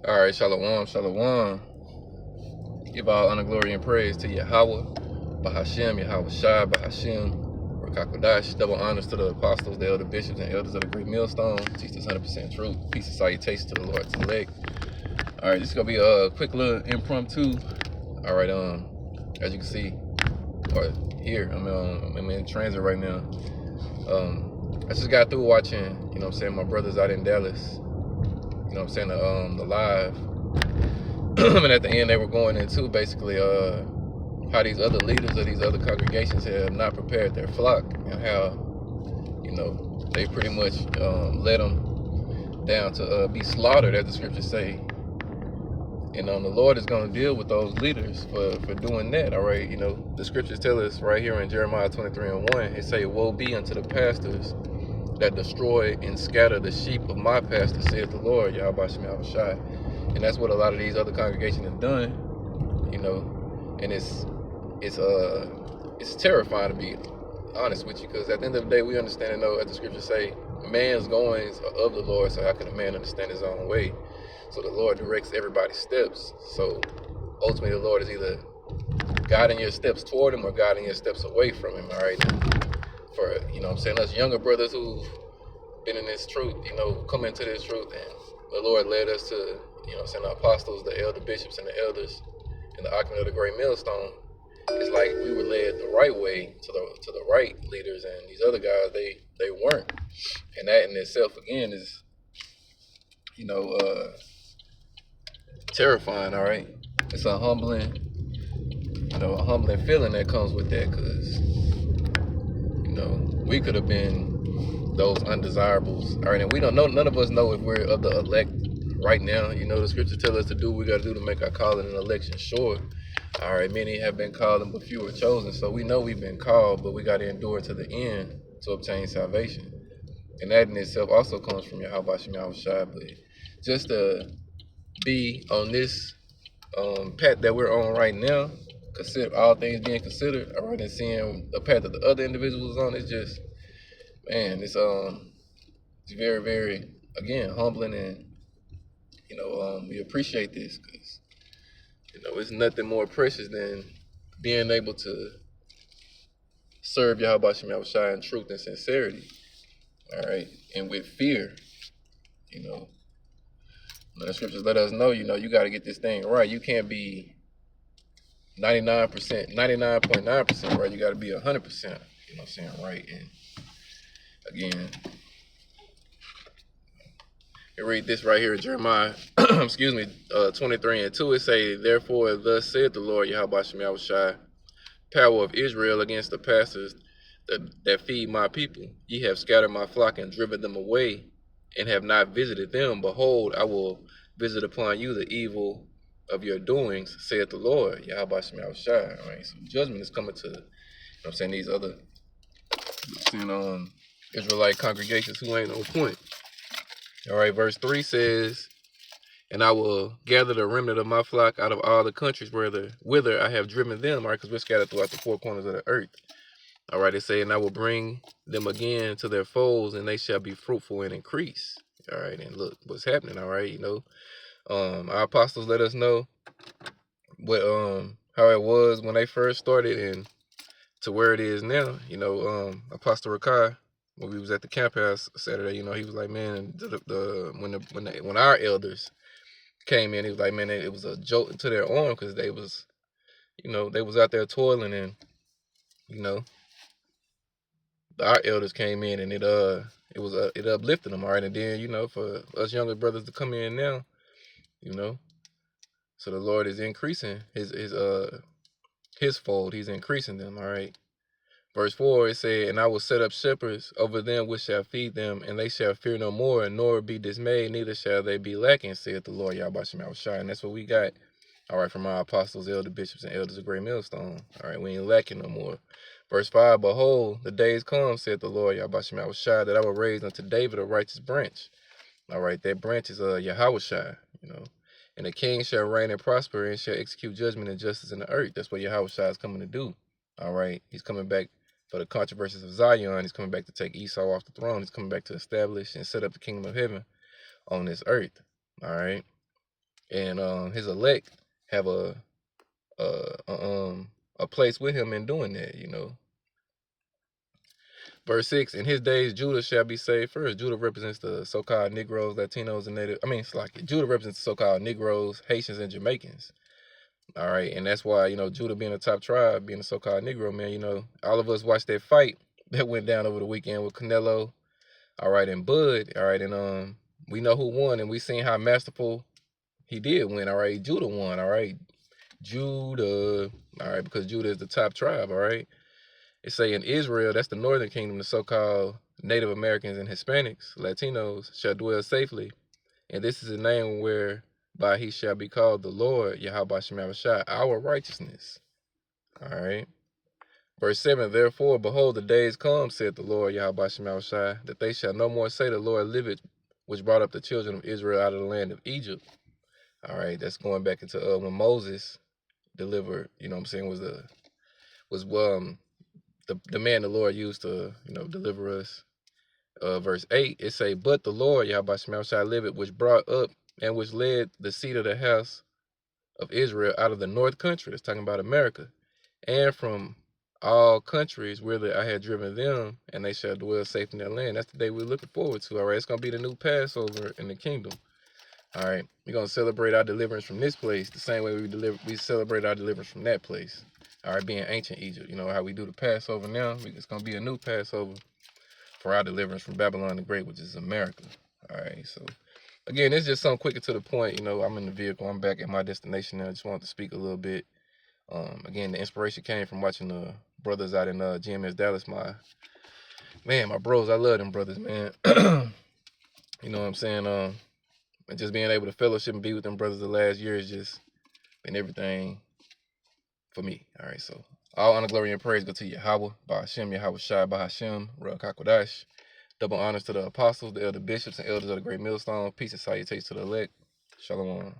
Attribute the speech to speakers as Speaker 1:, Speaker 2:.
Speaker 1: All right, shalom, shalom. Give all honor, glory, and praise to Yahweh, Bahashem, Yahweh Shai, Bahashem, Rakakodash. Double honors to the apostles, the elder bishops, and elders of the great millstone. Teach us 100% truth. Peace and salutation to the Lord's elect. All right, this is gonna be a quick little impromptu. All right, as you can see, or here, I'm in transit right now. I just got through watching, my brothers out in Dallas. The live. And at the end, they were going into basically how these other leaders of these other congregations have not prepared their flock, and how they pretty much led them down to be slaughtered, as the scriptures say. And the Lord is going to deal with those leaders for doing that. All right, the scriptures tell us right here in Jeremiah 23:1, it say, "Woe be unto the pastors that destroy and scatter the sheep of my pastor, saith the Lord, Yahweh Shem Shai." And that's what a lot of these other congregations have done, and it's terrifying, to be honest with you, because at the end of the day, we understand and know, as the scriptures say, man's goings are of the Lord, so how can a man understand his own way? So the Lord directs everybody's steps. So ultimately, the Lord is either guiding your steps toward him or guiding your steps away from him. All right, for us younger brothers who've been in this truth, come into this truth, and the Lord led us to, the apostles, the elder bishops, and the elders, and the occupant of the great millstone. It's like we were led the right way to the right leaders, and these other guys, they weren't. And that in itself, again, is terrifying. All right, it's a humbling feeling that comes with that, because we could have been those undesirables. All right, and we don't know. None of us know if we're of the elect right now. The scriptures tell us to do what we got to do to make our calling and election sure. All right, many have been called, but few are chosen. So we know we've been called, but we got to endure to the end to obtain salvation. And that in itself also comes from Yahweh Shem Shai. But just to be on this path that we're on right now, consider all things being considered, all right, and seeing the path that the other individuals on, it's just, man, it's very, very, again, humbling, and we appreciate this, because it's nothing more precious than being able to serve Yahweh Shem Shai in truth and sincerity, all right, and with fear. The scriptures let us know, you got to get this thing right. You can't be 99%, 99.9% right. You got to be 100%, right. And again, I read this right here in Jeremiah, 23:2. It say, "Therefore, thus saith the Lord, Yahweh Shem Shai, power of Israel, against the pastors that feed my people. Ye have scattered my flock and driven them away, and have not visited them. Behold, I will visit upon you the evil of your doings, saith the Lord, Yahweh Shem Shai." All right, so judgment is coming to, these other, Israelite congregations who ain't on point. All right, verse 3 says, "And I will gather the remnant of my flock out of all the countries whither I have driven them." All right, because we're scattered throughout the four corners of the earth. All right, it say, "And I will bring them again to their folds, and they shall be fruitful and increase." All right, and look what's happening. All right, our apostles let us know what how it was when they first started, and to where it is now. Apostle Rakai, when we was at the camp house Saturday, he was like, man, when our elders came in, he was like, man, it was a jolt into their arm, because they was out there toiling, and our elders came in, and it uplifted them. All right, and then for us younger brothers to come in now, so the Lord is increasing his fold. He's increasing them. All right. Verse 4, it said, "And I will set up shepherds over them which shall feed them, and they shall fear no more, nor be dismayed, neither shall they be lacking, saith the Lord, Yahweh Shem Shai." And that's what we got, all right, from our apostles, elder bishops, and elders of great millstone. All right, we ain't lacking no more. Verse 5, "Behold, the days come, saith the Lord, Yahweh Shem Shai, that I will raise unto David a righteous branch." All right, that branch is Yahweh Shai, "And the king shall reign and prosper, and shall execute judgment and justice in the earth." That's what Yahweh Shai is coming to do. All right, he's coming back for the controversies of Zion. He's coming back to take Esau off the throne. He's coming back to establish and set up the kingdom of heaven on this earth. All right. and his elect have a place with him in doing that, you know. Verse 6, in his days Judah shall be saved first. Judah represents the so-called Negroes, Latinos, and Native. It's like Judah represents the so-called Negroes, Haitians, and Jamaicans. All right, and that's why, you know, Judah being the top tribe, being the so-called Negro, man, you know, all of us watched that fight that went down over the weekend with Canelo, all right, and Bud, all right, and we know who won, and we seen how masterful he did win, all right. Judah won, all right. Judah, all right, because Judah is the top tribe, all right. It say in Israel, that's the northern kingdom, the so-called Native Americans and Hispanics, Latinos, shall dwell safely. And this is the name whereby he shall be called the Lord, Yahweh Shem Shai, our righteousness. All right. Verse 7, therefore, behold, the days come, said the Lord, Yahweh Shem Shai, that they shall no more say, the Lord liveth, which brought up the children of Israel out of the land of Egypt. All right, that's going back into when Moses delivered, you know what I'm saying, was the man the Lord used to, you know, deliver us. Verse 8, it say, but the Lord, Yahweh Shem Shai liveth, which brought up and which led the seed of the house of Israel out of the north country. It's talking about America. And from all countries whither I had driven them, and they shall dwell safe in their land. That's the day we're looking forward to. All right, it's going to be the new Passover in the kingdom. All right, we're going to celebrate our deliverance from this place the same way we celebrate our deliverance from that place. All right, being ancient Egypt. You know how we do the Passover now? It's going to be a new Passover for our deliverance from Babylon the Great, which is America. All right, so again, it's just something quick and to the point. You know, I'm in the vehicle. I'm back at my destination now. I just wanted to speak a little bit. Again, the inspiration came from watching the brothers out in GMS Dallas. My bros, I love them brothers, man. You know what I'm saying? And just being able to fellowship and be with them brothers the last year has just been everything for me. All right, so all honor, glory, and praise go to Yahweh, Bahashem, Yahweh Shai, Bahashem, Ruach HaKodesh. Double honors to the apostles, the elder bishops, and elders of the great millstone. Peace and salutations to the elect. Shalom.